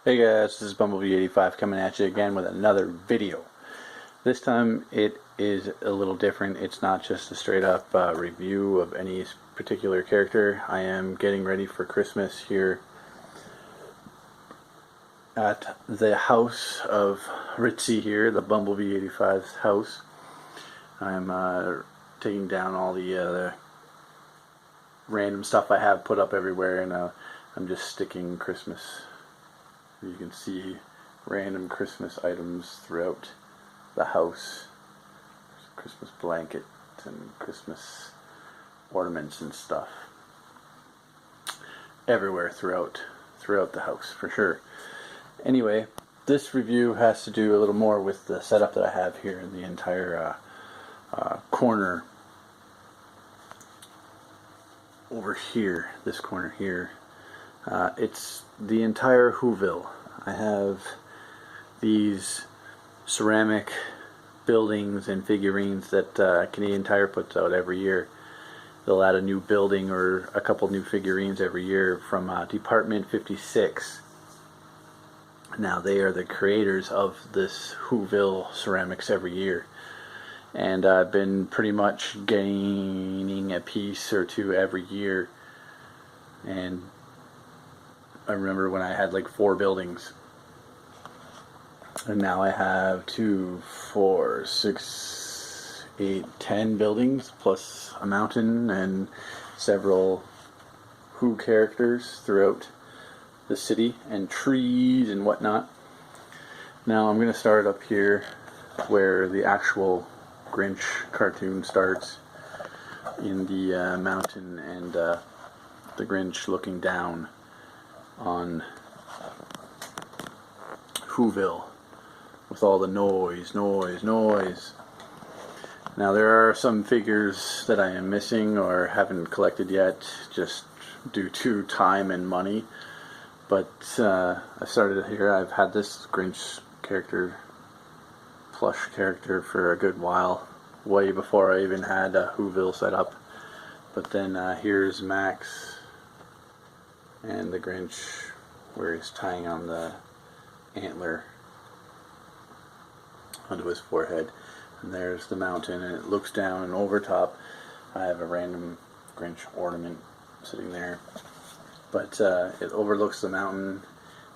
Hey guys, this is Bumblebee85 coming at you again with another video. This time it is a little different. It's not just a straight up review of any particular character. I am getting ready for Christmas here at the house of Ritzy here, the Bumblebee85's house. I'm taking down all the random stuff I have put up everywhere, and I'm just sticking Christmas. You can see random Christmas items throughout the house. There's a Christmas blanket and Christmas ornaments and stuff everywhere throughout the house for sure. Anyway, this review has to do a little more with the setup that I have here in the entire corner over here. This corner here. It's the entire Whoville. I have these ceramic buildings and figurines that Canadian Tire puts out every year. They'll add a new building or a couple new figurines every year from Department 56. Now they are the creators of this Whoville ceramics every year. And I've been pretty much gaining a piece or two every year. And I remember when I had like 4 buildings, and now I have 2, 4, 6, 8, 10 buildings plus a mountain and several Who characters throughout the city and trees and whatnot. Now I'm going to start up here where the actual Grinch cartoon starts, in the mountain, and the Grinch looking down on Whoville with all the noise. Now there are some figures that I am missing or haven't collected yet, just due to time and money. But I started here. I've had this Grinch character, plush character, for a good while, way before I even had a Whoville set up. But then here's Max and the Grinch, where he's tying on the antler onto his forehead. And there's the mountain, and it looks down, and over top I have a random Grinch ornament sitting there. But it overlooks the mountain.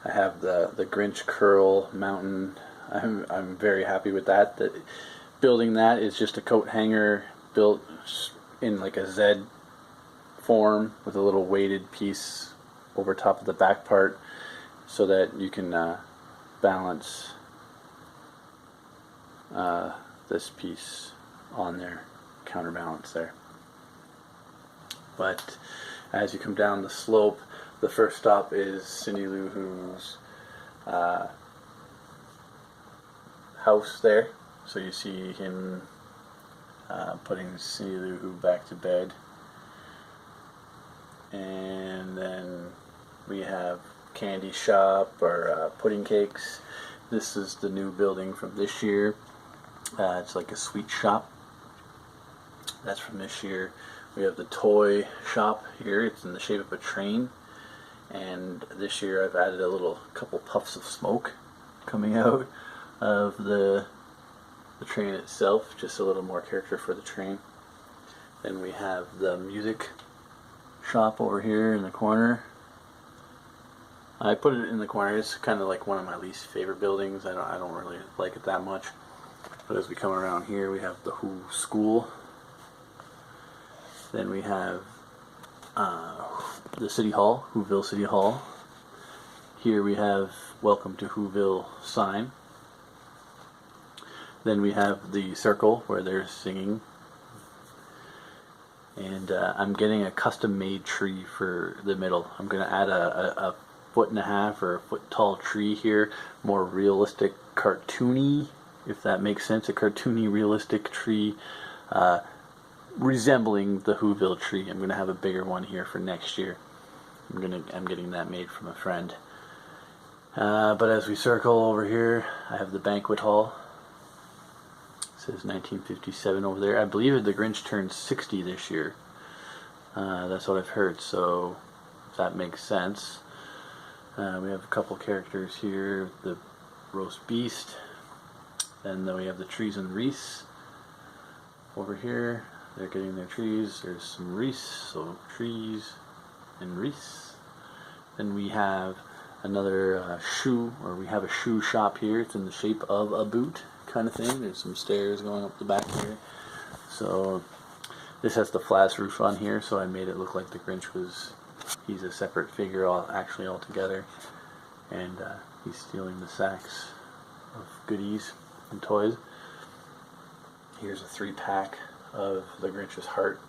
I have the Grinch curl mountain. I'm very happy with that. Building that is just a coat hanger built in like a Z form with a little weighted piece over top of the back part, so that you can balance this piece on there, counterbalance there. But as you come down the slope, the first stop is Cindy Lou Who's house there. So you see him putting Cindy Lou Who back to bed. And then we have candy shop, or pudding cakes. This is the new building from this year. It's like a sweet shop. That's from this year. We have the toy shop here. It's in the shape of a train. And this year I've added a couple puffs of smoke coming out of the train itself. Just a little more character for the train. Then we have the music shop over here in the corner. I put it in the corner. It's kind of like one of my least favorite buildings. I don't really like it that much. But as we come around here, we have the Who School. Then we have the City Hall, Whoville City Hall. Here we have Welcome to Whoville sign. Then we have the circle where they're singing. And I'm getting a custom-made tree for the middle. I'm going to add a 1.5 or a foot tall tree here, more realistic, cartoony, if that makes sense, a cartoony, realistic tree resembling the Whoville tree. I'm going to have a bigger one here for next year. I'm getting that made from a friend. But as we circle over here, I have the Banquet Hall. It says 1957 over there. I believe the Grinch turned 60 this year. That's what I've heard, so if that makes sense. We have a couple characters here, the roast beast, and then we have the trees and wreaths over here. They're getting their trees. There's some wreaths, so trees and wreaths. Then we have another we have a shoe shop here. It's in the shape of a boot kind of thing. There's some stairs going up the back here. So this has the flat roof on here, so I made it look like the Grinch he's a separate figure actually altogether. And he's stealing the sacks of goodies and toys. Here's a 3-pack of the Grinch's heart,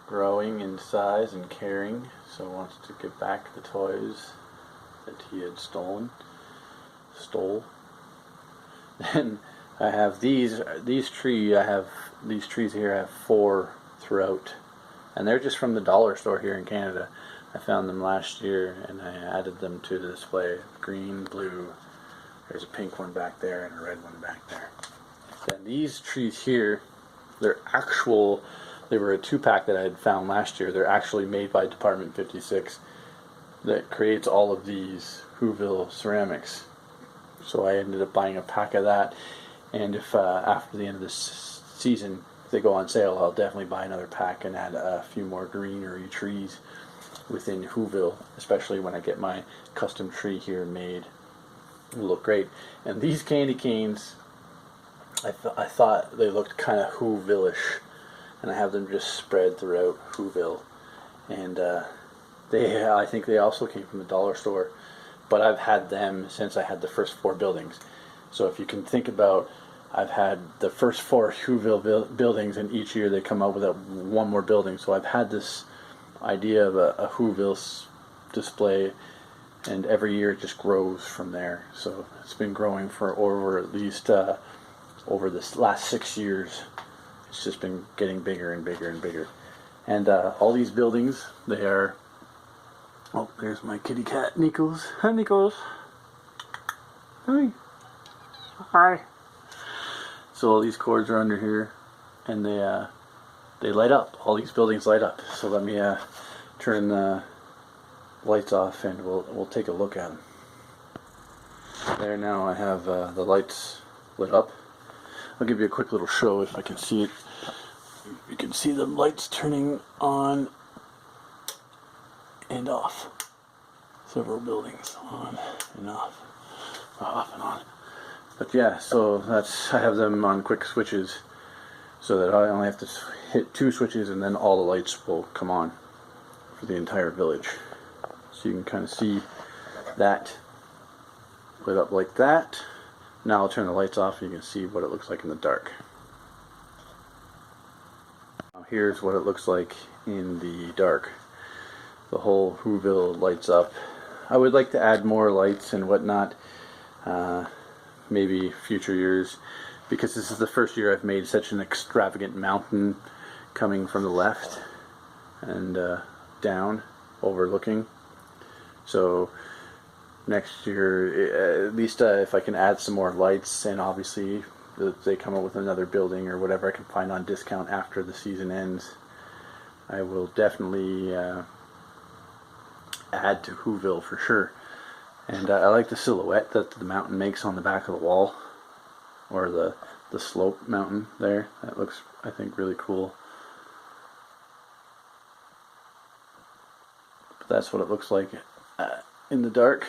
growing in size and caring, so wants to give back the toys that he had stole. Then I have these trees. I have these trees here. I have 4 throughout, and they're just from the dollar store here in Canada. I found them last year and I added them to the display. Green, blue. There's a pink one back there and a red one back there. And these trees here, they were a 2-pack that I had found last year. They're actually made by Department 56 that creates all of these Whoville ceramics. So I ended up buying a pack of that, and if after the end of this season if they go on sale, I'll definitely buy another pack and add a few more greenery trees within Whoville, especially when I get my custom tree here made. It'll look great. And these candy canes, I thought they looked kind of Whoville-ish, and I have them just spread throughout Whoville. And I think they also came from the dollar store, but I've had them since I had the first 4 buildings. So if you can think about, I've had the first 4 Whoville buildings, and each year they come out with one more building. So I've had this idea of a Whoville display, and every year it just grows from there. So it's been growing for over at least over this last 6 years. It's just been getting bigger and bigger and bigger. And all these buildings, they are... Oh, there's my kitty cat, Nichols. Hi, Nichols. Hi. Hi. So all these cords are under here, and they light up. All these buildings light up. So let me turn the lights off, and we'll take a look at them. There, now I have the lights lit up. I'll give you a quick little show if I can see it. You can see the lights turning on and off. Several buildings on and off and on. But yeah, so I have them on quick switches, so that I only have to hit 2 switches and then all the lights will come on for the entire village. So you can kind of see that lit up like that. Now I'll turn the lights off and you can see what it looks like in the dark. Now here's what it looks like in the dark. The whole Whoville lights up. I would like to add more lights and whatnot, maybe future years, because this is the first year I've made such an extravagant mountain coming from the left and down, overlooking. So next year, at least if I can add some more lights, and obviously if they come up with another building or whatever I can find on discount after the season ends, I will definitely add to Whoville for sure. And I like the silhouette that the mountain makes on the back of the wall, or the slope mountain there. That looks, I think, really cool. But that's what it looks like in the dark.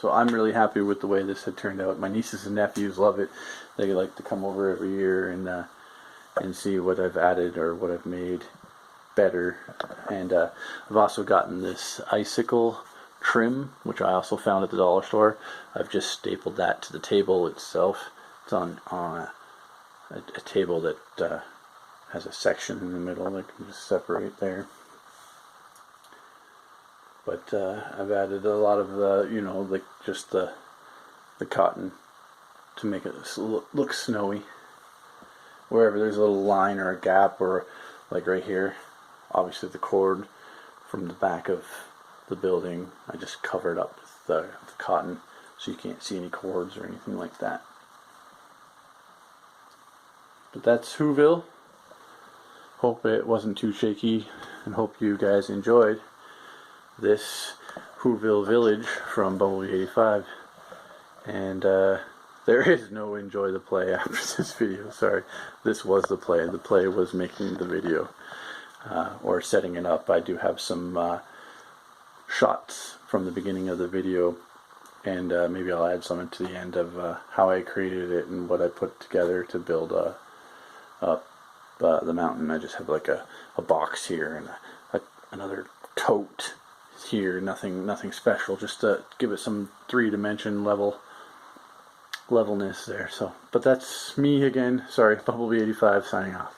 So I'm really happy with the way this had turned out. My nieces and nephews love it. They like to come over every year and see what I've added or what I've made better. And I've also gotten this Icicle Trim, which I also found at the dollar store. I've just stapled that to the table itself. It's on a table that has a section in the middle that can just separate there. But I've added a lot of you know, like just the cotton to make it look snowy. Wherever there's a little line or a gap, or like right here, obviously the cord from the back of the building, I just covered up with the cotton so you can't see any cords or anything like that. But that's Whoville. Hope it wasn't too shaky, and hope you guys enjoyed. this Whoville village from Bumblebee 85, and there is no enjoy the play after this video. Sorry, this was the play. The play was making the video, or setting it up. I do have some shots from the beginning of the video, and maybe I'll add some into the end of how I created it and what I put together to build up the mountain. I just have like a box here and another tote here. Nothing special, just to give it some three-dimension levelness there. So, but that's me again. Sorry, Bumblebee 85 signing off.